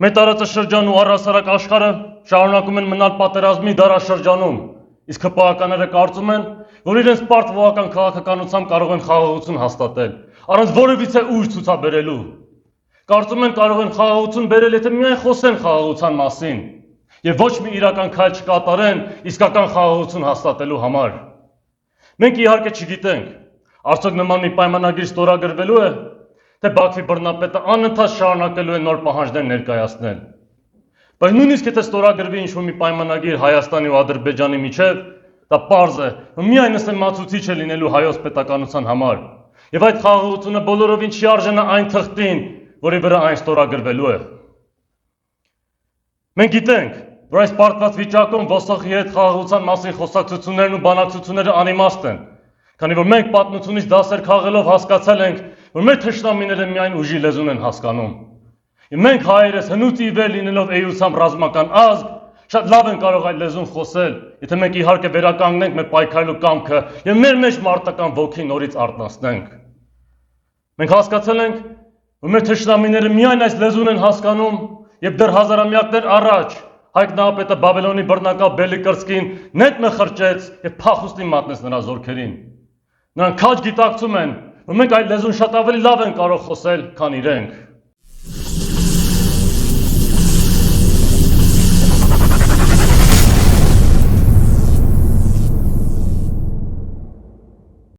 Մեր տարածաշրջանն ու առհասարակ աշխարհը շարունակում են մնալ պատերազմի դարաշրջանում, իսկ հպաղականները կարծում են, որ իրենց պարտվողական քաղաքականությամբ կարող են խաղաղություն հաստատել, առանց որևիցե ուժ ցուցաբերելու։ Կարծում են կարող են խաղաղություն բերել, եթե միայն խոսեն խաղաղության մասին, եւ ոչ մի իրական քայլ չկատարեն իսկական խաղաղություն հաստատելու համար։ Մենք իհարկե չգիտենք, արդյոք նման մի պայմանագիր ստորագրվելու է, թե Բաքվի բռնապետը անընդհատ շարունակելու է նոր պահանջներ ներկայացնել։ Բայց նույնիսկ եթե ստորագրվի ինչ-որ մի պայմանագիր Հայաստանի ու Ադրբեջանի միջև, դա պարզ է, որ միայն ըստեմացուցիչ է լինելու հայոց պետականության համար, եւ այդ խաղաղությունը բոլորովին չի արժանա այն թղթին, որի վրա այն ստորագրվելու է։ Մենք գիտենք, որ այս պարտված վիճակում ՈՍԽ-ի հետ խաղաղության մասին խոսակցություններն ու բանակցությունները անիմաստ են, քանի որ մենք պատմությունից դասեր քաղելով հասկացել ենք, որ մեր թշնամիները միայն ուժի լեզուն են հասկանում։ Եվ մենք հայերս հնուց ի վեր լինելով էությամբ ռազմական ազգ, շատ լավ են կարող այդ լեզուն խոսել, եթե մենք իհարկե վերականգնենք մեր պայքարելու կամքը եւ մեր մեջ մարտական ոգի նորից արթնացնենք։ Մենք հասկացել ենք, որ մեր թշնամիները միայն այս լեզուն են հասկանում եւ դեռ հազարամյակներ առաջ Հայկ Նահապետը Բաբելոնի բռնակալ Բելի կրծքին նետ մխրճեց եւ փախուստի մատնեց նրա զորքերին։ Նրանք քաջ գիտակցում են, որ մենք այդ լեզուն շատ ավելի լավ են կարող խոսել, քան իրենք։